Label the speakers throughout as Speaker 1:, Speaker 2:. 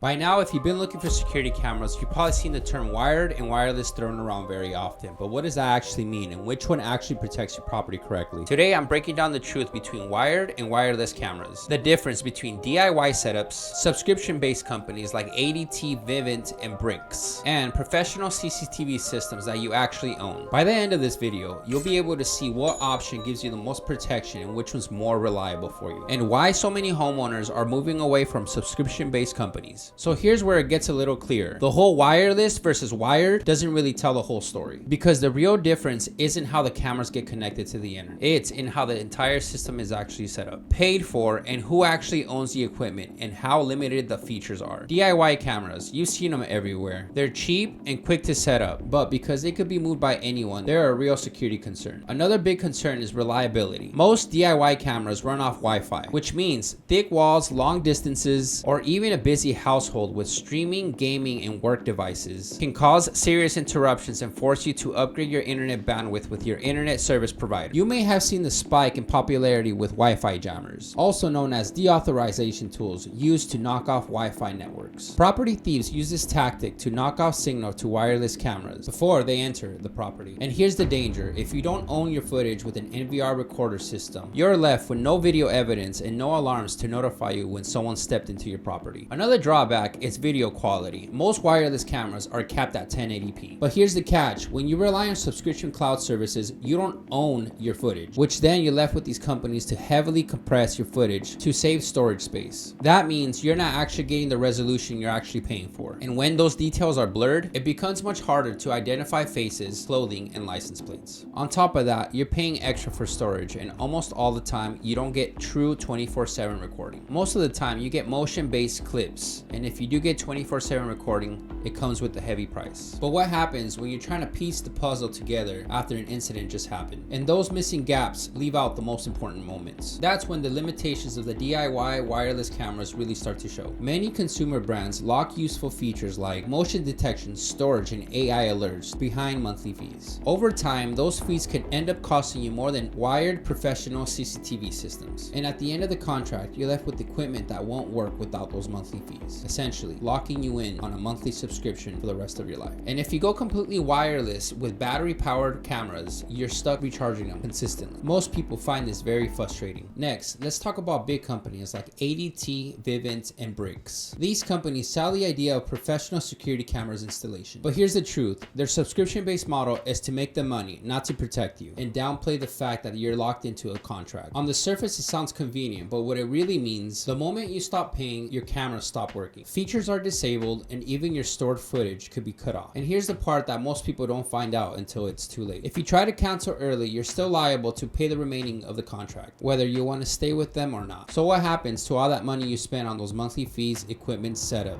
Speaker 1: By now, if you've been looking for security cameras, you've probably seen the term wired and wireless thrown around very often. But what does that actually mean, and which one actually protects your property correctly? Today, I'm breaking down the truth between wired and wireless cameras, the difference between DIY setups, subscription-based companies like ADT, Vivint, and Brinks, and professional CCTV systems that you actually own. By the end of this video, you'll be able to see what option gives you the most protection and which one's more reliable for you, and why so many homeowners are moving away from subscription-based companies. So here's where it gets a little clearer. The whole wireless versus wired doesn't really tell the whole story, because the real difference isn't how the cameras get connected to the internet. It's in how the entire system is actually set up, paid for, and who actually owns the equipment and how limited the features are. DIY cameras, you've seen them everywhere. They're cheap and quick to set up, but because they could be moved by anyone, they're a real security concern. Another big concern is reliability. Most DIY cameras run off Wi-Fi, which means thick walls, long distances, or even a busy household with streaming, gaming, and work devices can cause serious interruptions and force you to upgrade your internet bandwidth with your internet service provider. You may have seen the spike in popularity with Wi-Fi jammers, also known as deauthorization tools used to knock off Wi-Fi networks. Property thieves use this tactic to knock off signal to wireless cameras before they enter the property. And here's the danger: if you don't own your footage with an NVR recorder system, you're left with no video evidence and no alarms to notify you when someone stepped into your property. Another drawback is video quality. Most wireless cameras are capped at 1080p. But here's the catch: when you rely on subscription cloud services, you don't own your footage, which then you're left with these companies to heavily compress your footage to save storage space. That means you're not actually getting the resolution you're actually paying for. And when those details are blurred, it becomes much harder to identify faces, clothing, and license plates. On top of that, you're paying extra for storage, and almost all the time you don't get true 24/7 recording. Most of the time you get motion-based clips, and if you do get 24/7 recording, it comes with a heavy price. But what happens when you're trying to piece the puzzle together after an incident just happened? And those missing gaps leave out the most important moments. That's when the limitations of the DIY wireless cameras really start to show. Many consumer brands lock useful features like motion detection, storage, and AI alerts behind monthly fees. Over time, those fees can end up costing you more than wired professional CCTV systems. And at the end of the contract, you're left with equipment that won't work without those monthly fees, essentially locking you in on a monthly subscription for the rest of your life. And if you go completely wireless with battery powered cameras, you're stuck recharging them consistently. Most people find this very frustrating. Next, let's talk about big companies like ADT, Vivint, and Brinks. These companies sell the idea of professional security cameras installation. But here's the truth: their subscription-based model is to make the money, not to protect you, and downplay the fact that you're locked into a contract. On the surface, it sounds convenient, but what it really means: the moment you stop paying, your cameras stop working. Features are disabled, and even your stored footage could be cut off. And here's the part that most people don't find out until it's too late. If you try to cancel early, you're still liable to pay the remaining of the contract, whether you want to stay with them or not. So what happens to all that money you spent on those monthly fees, equipment, setup?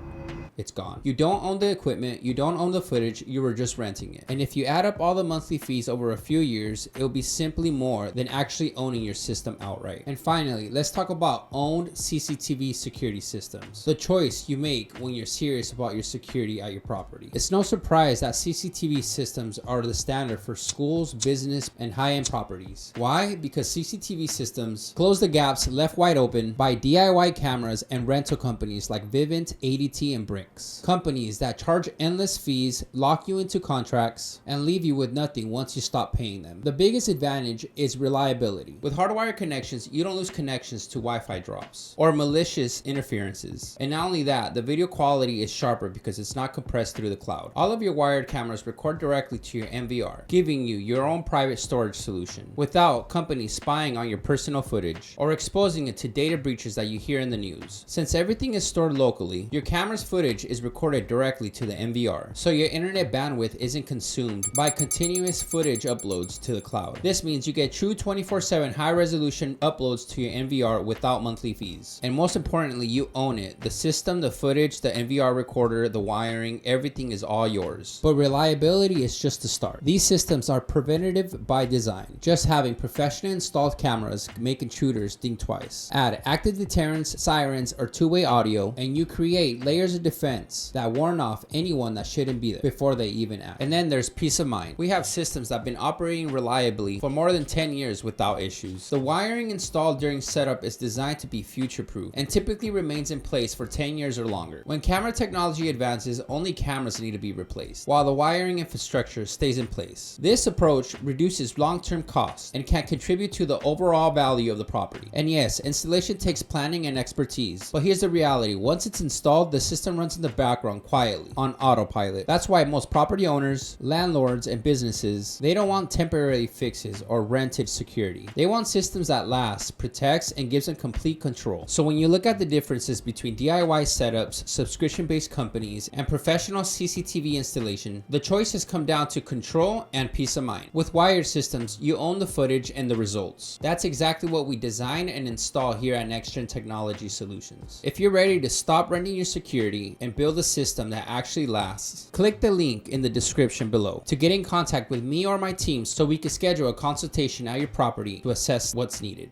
Speaker 1: It's gone. You don't own the equipment, you don't own the footage, you were just renting it. And if you add up all the monthly fees over a few years, it'll be simply more than actually owning your system outright. And finally, let's talk about owned CCTV security systems. The choice you make when you're serious about your security at your property. It's no surprise that CCTV systems are the standard for schools, business, and high-end properties. Why? Because CCTV systems close the gaps left wide open by DIY cameras and rental companies like Vivint, ADT, and Brinks. Companies that charge endless fees, lock you into contracts, and leave you with nothing once you stop paying them. The biggest advantage is reliability. With hardwired connections, you don't lose connections to Wi-Fi drops or malicious interferences. And not only that, the video quality is sharper because it's not compressed through the cloud. All of your wired cameras record directly to your NVR, giving you your own private storage solution without companies spying on your personal footage or exposing it to data breaches that you hear in the news. Since everything is stored locally, your camera's footage is recorded directly to the NVR, so your internet bandwidth isn't consumed by continuous footage uploads to the cloud. This means you get true 24/7 high resolution uploads to your NVR without monthly fees. And most importantly, you own it. The system, the footage, the NVR recorder, the wiring, everything is all yours. But reliability is just the start. These systems are preventative by design. Just having professionally installed cameras make intruders think twice. Add active deterrents, sirens, or two-way audio, and you create layers of defense fence that warn off anyone that shouldn't be there before they even act. And then there's peace of mind. We have systems that have been operating reliably for more than 10 years without issues. The wiring installed during setup is designed to be future-proof and typically remains in place for 10 years or longer. When camera technology advances, only cameras need to be replaced, while the wiring infrastructure stays in place. This approach reduces long-term costs and can contribute to the overall value of the property. And yes, installation takes planning and expertise, but here's the reality. Once it's installed, the system runs in the background quietly on autopilot. That's why most property owners, landlords, and businesses, they don't want temporary fixes or rented security. They want systems that last, protects, and gives them complete control. So when you look at the differences between DIY setups, subscription-based companies, and professional CCTV installation, the choices come down to control and peace of mind. With wired systems, you own the footage and the results. That's exactly what we design and install here at Next Gen Technology Solutions. If you're ready to stop renting your security and build a system that actually lasts, click the link in the description below to get in contact with me or my team so we can schedule a consultation at your property to assess what's needed.